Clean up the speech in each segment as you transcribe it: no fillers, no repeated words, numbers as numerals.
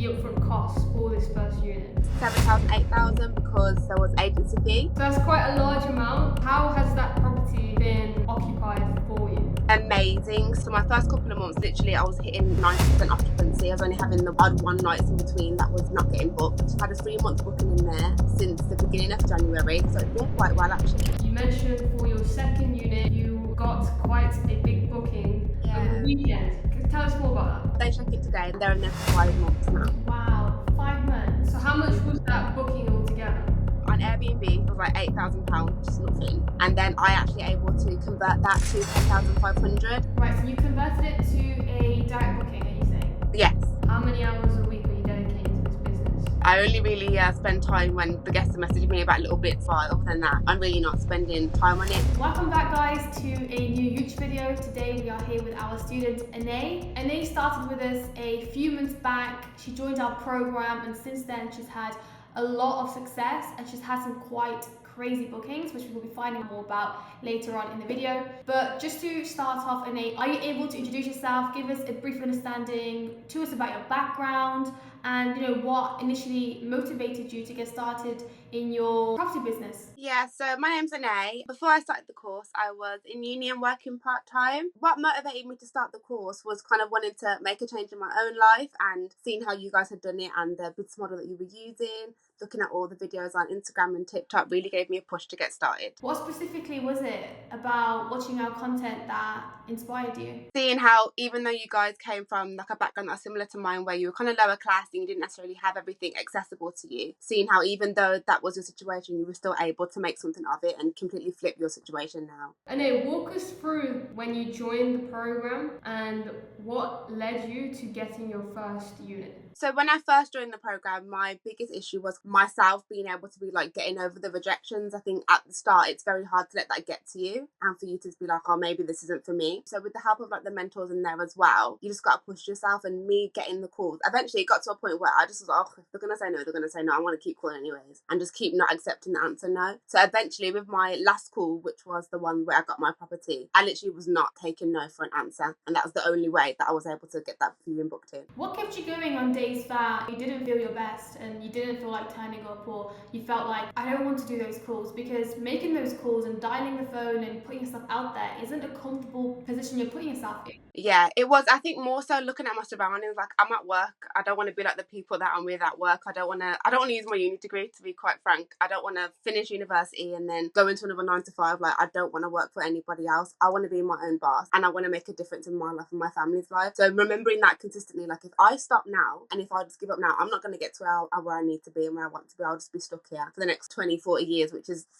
the upfront cost for this first unit? 7,000, 8,000 because there was agency fee. So that's quite a large amount. How has that property been occupied for you? Amazing. So my first couple of months, literally, I was hitting 90% occupancy. I was only having the odd one night in between that was not getting booked. I've had a 3-month booking in there since the beginning of January, so it's been quite well actually. You mentioned for your second unit, you got quite a big booking over the weekend. Tell us more about that. They check in today and they're in there for 5 months now. Wow, 5 months. So how much was that booking altogether? On Airbnb, it was like £8,000, just nothing. And then I actually able to convert that to 10,500. Right, so you converted it to a direct booking, are you saying? Yes. How many hours a week are you dedicating to this business? I only really spend time when the guests are messaging me about little bits, but other than that, I'm really not spending time on it. Welcome back, guys, to a new YouTube video. Today we are here with our student, Anae. Anae started with us a few months back. She joined our program, and since then she's had a lot of success, and she's had some quite crazy bookings, which we will be finding more about later on in the video. But just to start off, Anae, are you able to introduce yourself, give us a brief understanding to us about your background, and what initially motivated you to get started in your property business? Yeah, so my name's Anae. Before I started the course, I was in uni and working part-time. What motivated me to start the course was kind of wanting to make a change in my own life and seeing how you guys had done it and the business model that you were using. Looking at all the videos on Instagram and TikTok really gave me a push to get started. What specifically was it about watching our content that inspired you? Seeing how even though you guys came from like a background that's similar to mine where you were kind of lower class and you didn't necessarily have everything accessible to you, seeing how even though that was your situation, you were still able to make something of it and completely flip your situation now. Anae, walk us through when you joined the program and what led you to getting your first unit. So when I first joined the program, my biggest issue was myself being able to be like getting over the rejections. I think at the start, it's very hard to let that get to you and for you to be like, oh, maybe this isn't for me. So with the help of like the mentors in there as well, you just got to push yourself, and me getting the calls. Eventually it got to a point where I just was like, oh, if they're going to say no, they're going to say no. I want to keep calling anyways and just keep not accepting the answer no. So eventually with my last call, which was the one where I got my property, I literally was not taking no for an answer. And that was the only way that I was able to get that viewing booked in. What kept you going on days that you didn't feel your best and you didn't feel like turning up, or you felt like, I don't want to do those calls? Because making those calls and dialing the phone and putting yourself out there isn't a comfortable position you're putting yourself in. Yeah, it was. I think more so looking at my surroundings. Like, I'm at work. I don't want to be like the people that I'm with at work. I don't want to use my uni degree, to be quite frank. I don't want to finish university and then go into another 9 to 5. Like, I don't want to work for anybody else. I want to be my own boss, and I want to make a difference in my life and my family's life. So remembering that consistently, like if I stop now and if I just give up now, I'm not going to get to where I need to be and where I want to be. I'll just be stuck here for the next 20, 40 years,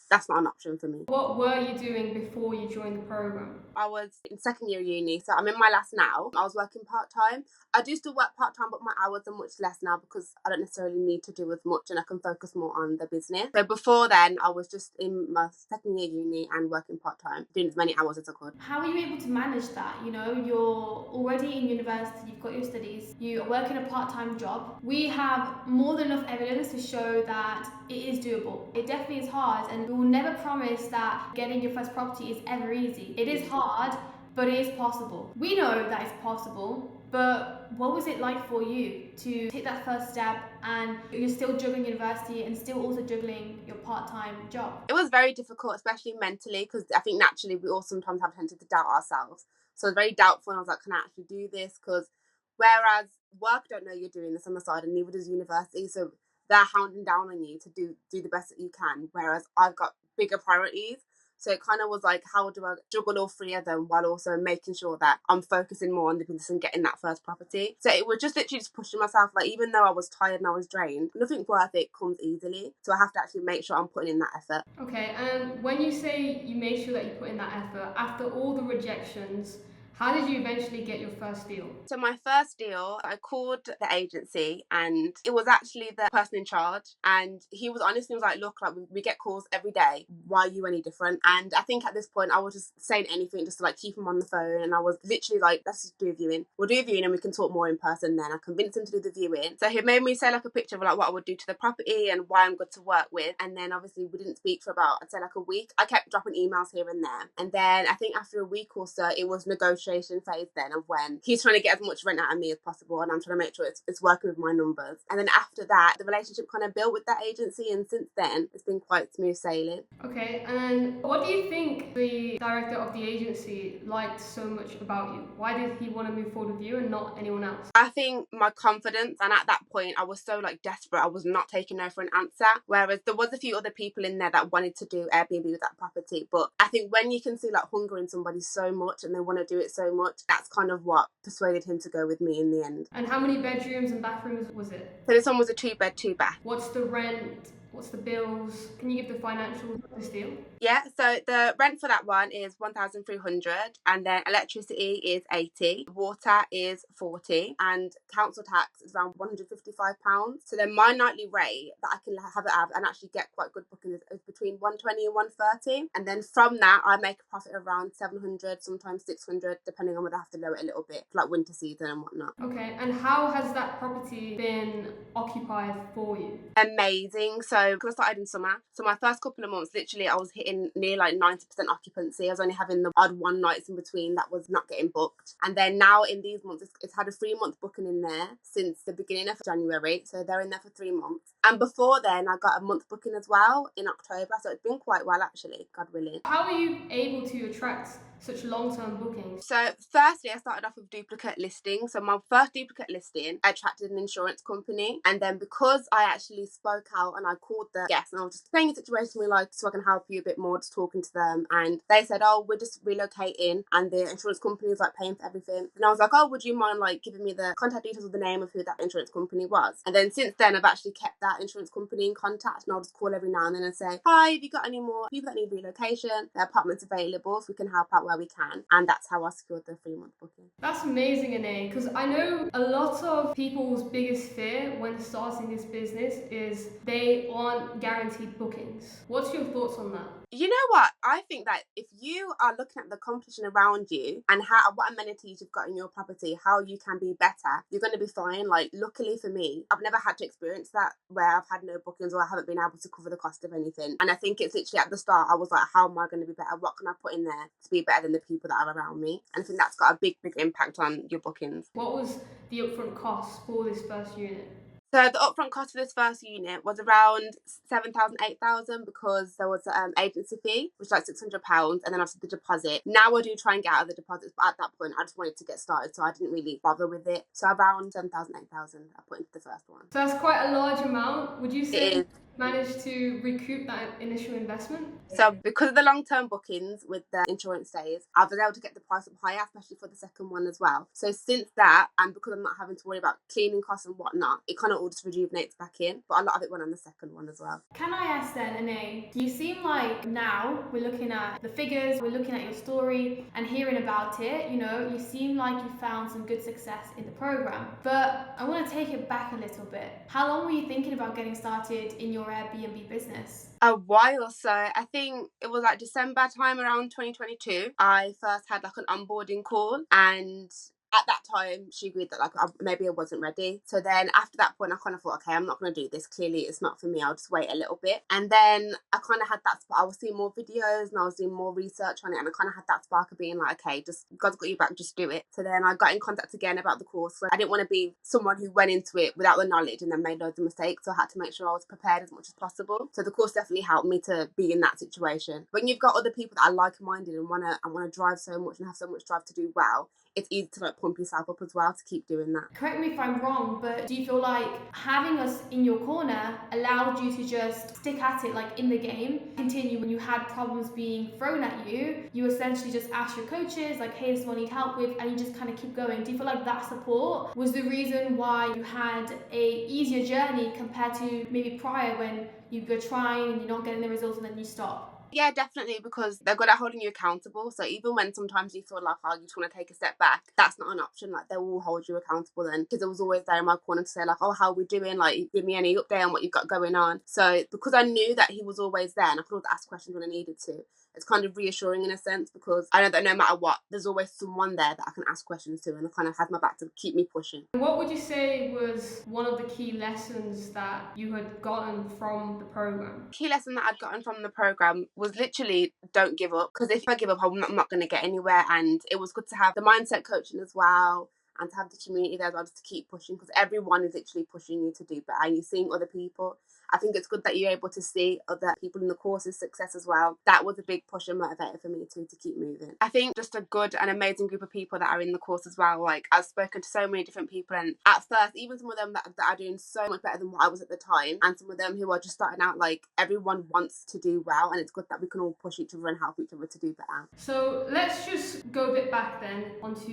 that's not an option for me. What were you doing before you joined the program? I was in second year uni, so I'm in my last now. I was working part-time. I do still work part-time, but my hours are much less now because I don't necessarily need to do as much and I can focus more on the business. So before then, I was just in my second year uni and working part-time, doing as many hours as I could. How are you able to manage that? You're already in university, you've got your studies, you are working a part-time job. We have more than enough evidence to show that it is doable. It definitely is hard, and we will never promise that getting your first property is ever easy. It is hard, but it is possible. We know that it's possible, but what was it like for you to take that first step and you're still juggling university and still also juggling your part-time job? It was very difficult, especially mentally, because I think naturally we all sometimes have tendency to doubt ourselves. So I was very doubtful, and I was like, can I actually do this? Because whereas work don't know you're doing this on the side, and neither does university, so they're hounding down on you to do the best that you can, whereas I've got bigger priorities. So it kind of was like, how do I juggle all three of them while also making sure that I'm focusing more on the business and getting that first property? So it was just literally just pushing myself. Like, even though I was tired and I was drained, nothing worth it comes easily. So I have to actually make sure I'm putting in that effort. Okay, and when you say you made sure that you put in that effort, after all the rejections, how did you eventually get your first deal? So my first deal, I called the agency, and it was actually the person in charge, and he was honest and he was like, look, like we get calls every day. Why are you any different? And I think at this point I was just saying anything just to like keep him on the phone, and I was literally like, let's just do a viewing. We'll do a viewing and we can talk more in person then. I convinced him to do the viewing. So he made me say like a picture of like what I would do to the property and why I'm good to work with. And then obviously we didn't speak for about, I'd say like a week. I kept dropping emails here and there. And then I think after a week or so, it was negotiable negotiation phase then of when he's trying to get as much rent out of me as possible, and I'm trying to make sure it's working with my numbers. And then after that, the relationship kind of built with that agency, and since then it's been quite smooth sailing. Okay, and then what do you think the director of the agency liked so much about you? Why did he want to move forward with you and not anyone else? I think my confidence, and at that point I was so desperate, I was not taking no for an answer, whereas there was a few other people in there that wanted to do Airbnb with that property. But I think when you can see hunger in somebody so much and they want to do it so much, that's kind of what persuaded him to go with me in the end. And how many bedrooms and bathrooms was it? So this one was a 2-bed, 2-bath. What's the rent? What's the bills? Can you give the financials of this deal? Yeah, so the rent for that one is 1,300, and then electricity is 80, water is 40, and council tax is around £155. So then my nightly rate that I can have it and actually get quite good bookings is between 120 and 130, and then from that I make a profit of around 700, sometimes 600, depending on whether I have to lower it a little bit for winter season and whatnot. Okay, and how has that property been occupied for you? Amazing. So because I started in summer, so my first couple of months, literally I was hitting near 90% occupancy. I was only having the odd one nights in between that was not getting booked. And then now in these months, it's had a 3-month booking in there since the beginning of January. So they're in there for 3 months. And before then, I got a month booking as well in October. So it's been quite well, actually, God willing. How are you able to attract such long-term bookings? So firstly, I started off with duplicate listings. So my first duplicate listing, I attracted an insurance company. And then because I actually spoke out and I called the guests and I was just explaining the situation we so I can help you a bit more, just talking to them. And they said, oh, we're just relocating and the insurance company is paying for everything. And I was like, oh, would you mind giving me the contact details of the name of who that insurance company was? And then since then, I've actually kept that insurance company in contact, and I'll just call every now and then and say, hi, have you got any more people that need relocation? Their apartments available, if we can help out where we can. And that's how I secured the 3-month booking. That's amazing, Ane, because I know a lot of people's biggest fear when starting this business is they aren't guaranteed bookings. What's your thoughts on that? You know what? I think that if you are looking at the competition around you and what amenities you've got in your property, how you can be better, you're going to be fine. Luckily for me, I've never had to experience that where I've had no bookings or I haven't been able to cover the cost of anything. And I think it's literally at the start, I was like, how am I going to be better? What can I put in there to be better than the people that are around me? And I think that's got a big, big impact on your bookings. What was the upfront cost for this first unit? So the upfront cost for this first unit was around 7,000, 8,000 because there was an agency fee, which was £600, and then obviously the deposit. Now I do try and get out of the deposits, but at that point I just wanted to get started, so I didn't really bother with it. So around 7,000, 8,000 I put into the first one. So that's quite a large amount. Would you say It is. managed to recoup that initial investment? So because of the long-term bookings with the insurance stays, I was able to get the price up higher, especially for the second one as well. So since that, and because I'm not having to worry about cleaning costs and whatnot, it kind of all just rejuvenates back in. But a lot of it went on the second one as well. Can I ask then, Ane, you seem like now we're looking at the figures, we're looking at your story and hearing about it, you seem like you found some good success in the program. But I want to take it back a little bit. How long were you thinking about getting started in your Airbnb business? A while. So I think it was December time around 2022. I first had an onboarding call, and at that time she agreed that maybe I wasn't ready. So then after that point I kind of thought, okay, I'm not going to do this, clearly it's not for me, I'll just wait a little bit. And then I kind of had that spot, I was seeing more videos and I was doing more research on it, and I kind of had that spark of being okay, just God's got you back, just do it. So then I got in contact again about the course. So I didn't want to be someone who went into it without the knowledge and then made loads of mistakes, so I had to make sure I was prepared as much as possible. So the course definitely helped me to be in that situation. When you've got other people that are like-minded and want to drive so much and have so much drive to do well, it's easy to pump yourself up as well to keep doing that. Correct me if I'm wrong, but do you feel like having us in your corner allowed you to just stick at it in the game, continue when you had problems being thrown at you? You essentially just asked your coaches hey, this is what I need help with, and you just kind of keep going. Do you feel like that support was the reason why you had a easier journey compared to maybe prior when you were trying and you're not getting the results and then you stop? Yeah, definitely, because they're good at holding you accountable. So even when sometimes you feel you just want to take a step back, that's not an option. They will hold you accountable then, because I was always there in my corner to say oh, how are we doing? Give me any update on what you've got going on. So because I knew that he was always there and I could always ask questions when I needed to, it's kind of reassuring in a sense, because I know that no matter what, there's always someone there that I can ask questions to, and it kind of has my back to keep me pushing. What would you say was one of the key lessons that you had gotten from the program? Key lesson that I'd gotten from the program was literally don't give up, because if I give up, I'm not going to get anywhere. And it was good to have the mindset coaching as well, and to have the community there as well, just to keep pushing, because everyone is literally pushing you to do better, and you're seeing other people. I think it's good that you're able to see other people in the course's success as well. That was a big push and motivator for me too, to keep moving. I think just a good and amazing group of people that are in the course as well. Like, I've spoken to so many different people, and at first, even some of them that are doing so much better than what I was at the time, and some of them who are just starting out, like, everyone wants to do well, and it's good that we can all push each other and help each other to do better. So let's just go a bit back then onto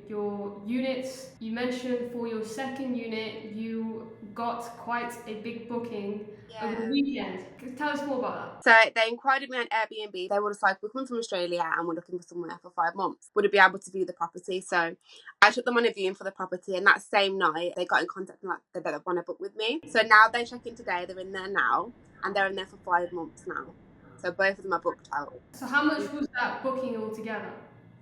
your units. You mentioned for your second unit, you got quite a big booking over the weekend. Tell us more about that. So they inquired me on Airbnb. They were just like, we're coming from Australia and we're looking for somewhere for 5 months. Would it be able to view the property? So I took them on a viewing for the property, and that same night they got in contact and like they want to book with me. So now they check in today. They're in there now, and they're in there for 5 months now. So both of them are booked out. So how much was that booking altogether?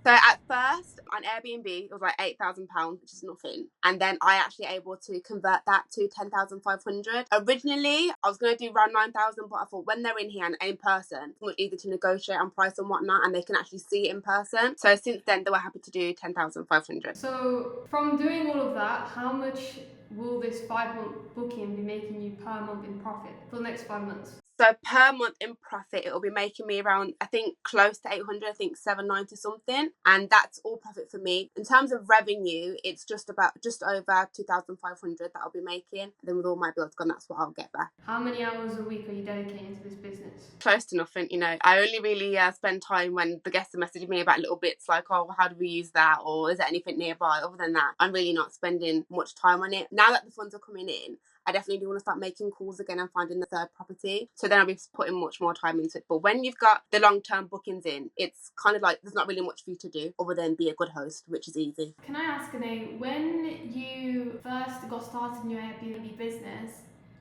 So at first on Airbnb it was like £8,000, which is nothing, and then I actually able to convert that to 10,500. Originally I was going to do around 9,000, but I thought when they're in here and in person, it's much easier to negotiate on price and whatnot, and they can actually see it in person. So since then they were happy to do 10,500. So from doing all of that, how much will this 5-month booking be making you per month in profit for the next 5 months? So per month in profit, it will be making me around, I think, close to 800, I think 790 something. And that's all profit for me. In terms of revenue, it's just over 2,500 that I'll be making. Then with all my bills gone, that's what I'll get back. How many hours a week are you dedicating to this business? Close to nothing, you know. I only really spend time when the guests are messaging me about little bits like, oh, how do we use that? Or is there anything nearby? Other than that, I'm really not spending much time on it. Now that the funds are coming in, I definitely do want to start making calls again and finding the third property. So then I'll be putting much more time into it. But when you've got the long-term bookings in, it's kind of like there's not really much for you to do other than be a good host, which is easy. Can I ask, Ane, when you first got started in your Airbnb business,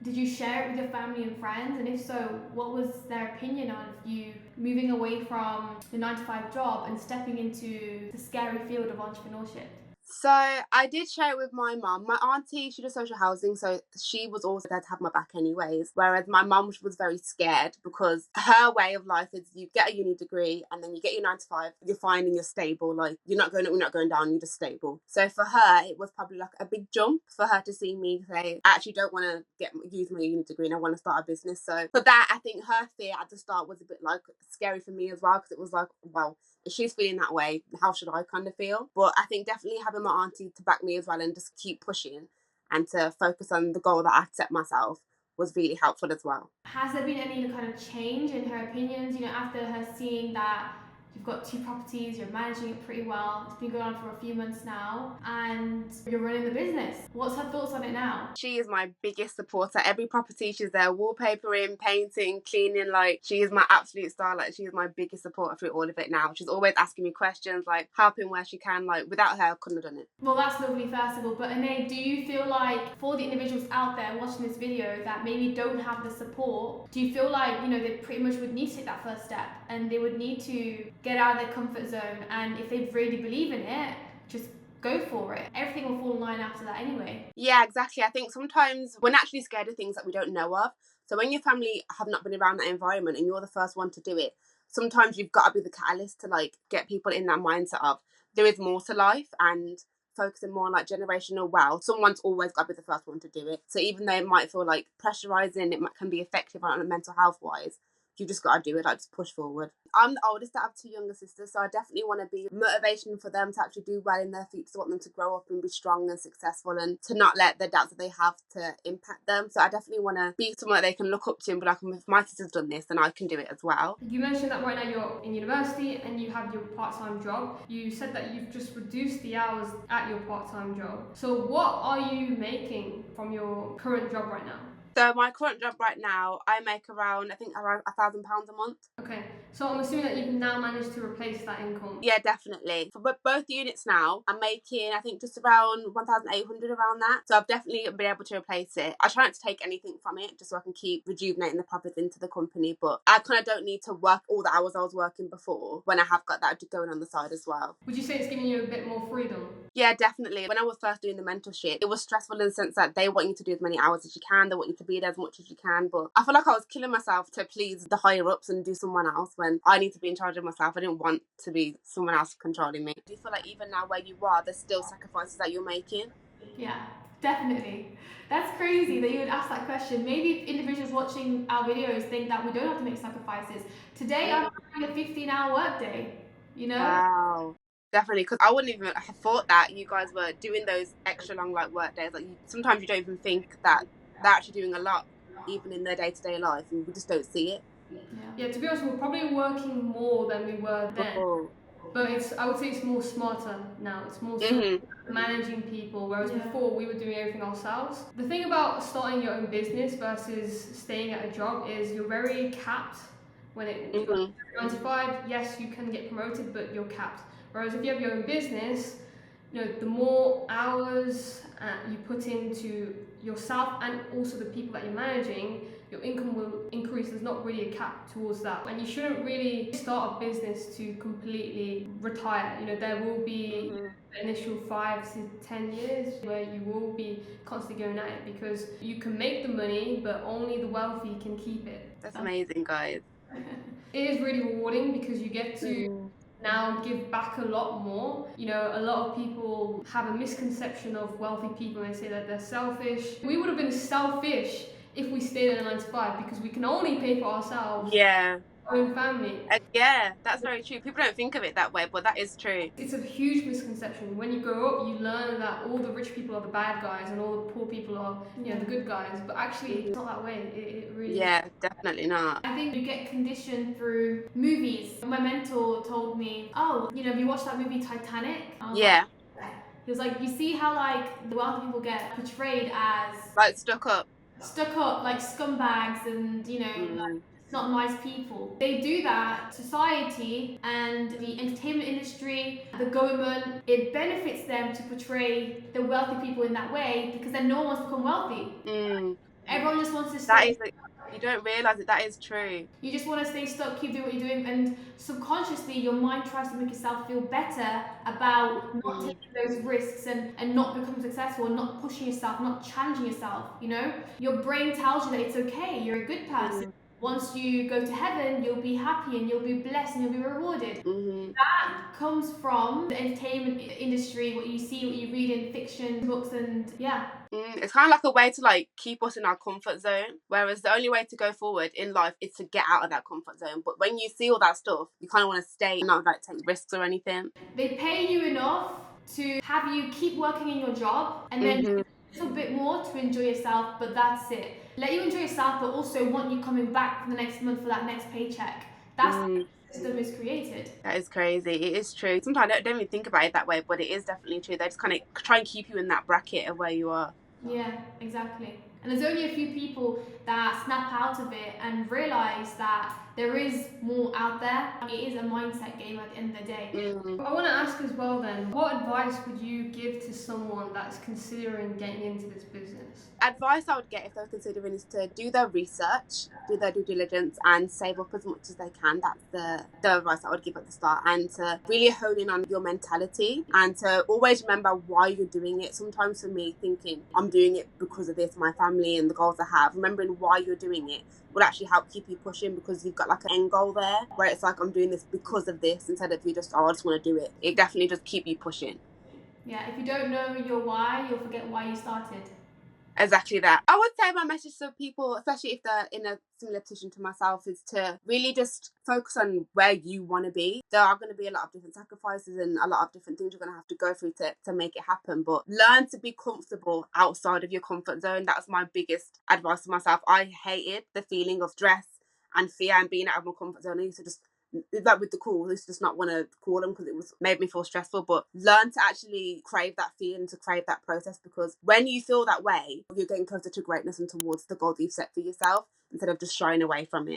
did you share it with your family and friends? And if so, what was their opinion on you moving away from the 9-to-5 job and stepping into the scary field of entrepreneurship? So I did share it with my mum. My auntie, she does social housing, so she was always there to have my back anyways. Whereas my mum was very scared, because her way of life is you get a uni degree and then you get your 9-to-5, you're fine and you're stable. Like you're not going up, you're not going down, you're just stable. So for her, it was probably like a big jump for her to see me say, I actually don't want to use my uni degree and I want to start a business. So for that, I think her fear at the start was a bit like scary for me as well, because it was like, well, if she's feeling that way, how should I kind of feel? But I think definitely having my auntie to back me as well and just keep pushing and to focus on the goal that I set myself was really helpful as well. Has there been any kind of change in her opinions, after her seeing that you've got 2 properties, you're managing it pretty well, it's been going on for a few months now, and you're running the business? What's her thoughts on it now? She is my biggest supporter. Every property she's there, wallpapering, painting, cleaning, like she is my absolute star. Like she is my biggest supporter through all of it now. She's always asking me questions, like helping where she can. Like without her, I couldn't have done it. Well, that's lovely, first of all. But Ane, do you feel like for the individuals out there watching this video that maybe don't have the support, do you feel like, they pretty much would need to take that first step and they would need to get out of their comfort zone, and if they really believe in it, just go for it? Everything will fall in line after that anyway. Yeah, exactly. I think sometimes we're naturally scared of things that we don't know of. So when your family have not been around that environment and you're the first one to do it, sometimes you've got to be the catalyst to like get people in that mindset of there is more to life, and focusing more on like generational wealth. Someone's always got to be the first one to do it. So even though it might feel like pressurizing, can be effective on a mental health wise, you just got to do it, like just push forward. I'm the oldest. I have 2 younger sisters, so I definitely want to be motivation for them to actually do well in their future. I want them to grow up and be strong and successful, and to not let the doubts that they have to impact them. So I definitely want to be someone that they can look up to and be like, if my sister's done this, then I can do it as well. You mentioned that right now you're in university and you have your part-time job. You said that you've just reduced the hours at your part-time job. So what are you making from your current job right now? So my current job right now, I make around £1,000 a month. Okay, so I'm assuming that you've now managed to replace that income. Yeah, definitely. For both units now, I'm making, I think, just around 1,800 around that. So I've definitely been able to replace it. I try not to take anything from it, just so I can keep rejuvenating the profits into the company. But I kind of don't need to work all the hours I was working before when I have got that going on the side as well. Would you say it's giving you a bit more freedom? Yeah, definitely. When I was first doing the mentorship, it was stressful in the sense that they want you to do as many hours as you can. They want you to be there as much as you can. But I feel like I was killing myself to please the higher ups and do someone else when I need to be in charge of myself. I didn't want to be someone else controlling me. Do you feel like even now where you are, there's still sacrifices that you're making? Yeah, definitely. That's crazy that you would ask that question. Maybe individuals watching our videos think that we don't have to make sacrifices. Today I'm doing a 15-hour workday, you know? Wow. Definitely, because I wouldn't even have thought that you guys were doing those extra long work days. Sometimes you don't even think that they're actually doing a lot, even in their day-to-day life, and we just don't see it. Yeah, to be honest, we're probably working more than we were then. Oh. But I would say it's more smarter now. It's more managing people, whereas before we were doing everything ourselves. The thing about starting your own business versus staying at a job is you're very capped. When you're 9 to 5, yes, you can get promoted, but you're capped. Whereas if you have your own business, the more hours you put into yourself and also the people that you're managing, your income will increase. There's not really a cap towards that. And you shouldn't really start a business to completely retire. There will be the initial 5 to 10 years where you will be constantly going at it, because you can make the money, but only the wealthy can keep it. That's amazing, guys. It is really rewarding because you get to now give back a lot more. A lot of people have a misconception of wealthy people, and they say that they're selfish. We would have been selfish if we stayed in a 9 to 5, because we can only pay for ourselves. Yeah. Our own family. Yeah, that's very true. People don't think of it that way, but that is true. It's a huge misconception. When you grow up, you learn that all the rich people are the bad guys and all the poor people are, the good guys. But actually, it's not that way. It really Yeah, definitely not. I think you get conditioned through movies. My mentor told me, oh, have you watched that movie Titanic? Yeah. He was like, you see how the wealthy people get portrayed as stuck up, like scumbags and not nice people. They do that. Society and the entertainment industry, the government, it benefits them to portray the wealthy people in that way, because then no one wants to become wealthy. Everyone just wants to stay. You don't realise that is true. You just want to stay stuck, keep doing what you're doing, and subconsciously your mind tries to make yourself feel better about not taking those risks and not becoming successful and not pushing yourself, not challenging yourself. Your brain tells you that it's okay, you're a good person. Once you go to heaven, you'll be happy and you'll be blessed and you'll be rewarded. That comes from the entertainment industry, what you see, what you read in fiction books, and it's kind of like a way to keep us in our comfort zone, whereas the only way to go forward in life is to get out of that comfort zone. But when you see all that stuff, you kind of want to stay and not take risks or anything. They pay you enough to have you keep working in your job and then a little bit more to enjoy yourself, but that's it. Let you enjoy yourself, but also want you coming back for the next month for that next paycheck. That's how the system is created. That is crazy. It is true. Sometimes I don't even think about it that way, but it is definitely true. They just kind of try and keep you in that bracket of where you are. Yeah, exactly. And there's only a few people that snap out of it and realise that there is more out there. It is a mindset game at the end of the day. I want to ask as well then, what advice would you give to someone that's considering getting into this business? Advice I would get if they're considering is to do their research, do their due diligence, and save up as much as they can. That's the advice I would give at the start, and to really hone in on your mentality and to always remember why you're doing it. Sometimes for me, thinking I'm doing it because of this, my family and the goals I have, remembering why you're doing it will actually help keep you pushing, because you've got an end goal there where it's I'm doing this because of this, instead of you just, I just want to do it. It definitely just keep you pushing. Yeah, if you don't know your why, you'll forget why you started. Exactly that. I would say my message to people, especially if they're in a similar position to myself, is to really just focus on where you want to be. There are going to be a lot of different sacrifices and a lot of different things you're going to have to go through to make it happen. But learn to be comfortable outside of your comfort zone. That's my biggest advice to myself. I hated the feeling of stress and fear and being out of my comfort zone. I used to just like with the calls, I used to just not want to call them because it was made me feel stressful. But learn to actually crave that feeling, to crave that process, because when you feel that way, you're getting closer to greatness and towards the goals you've set for yourself instead of just shying away from it.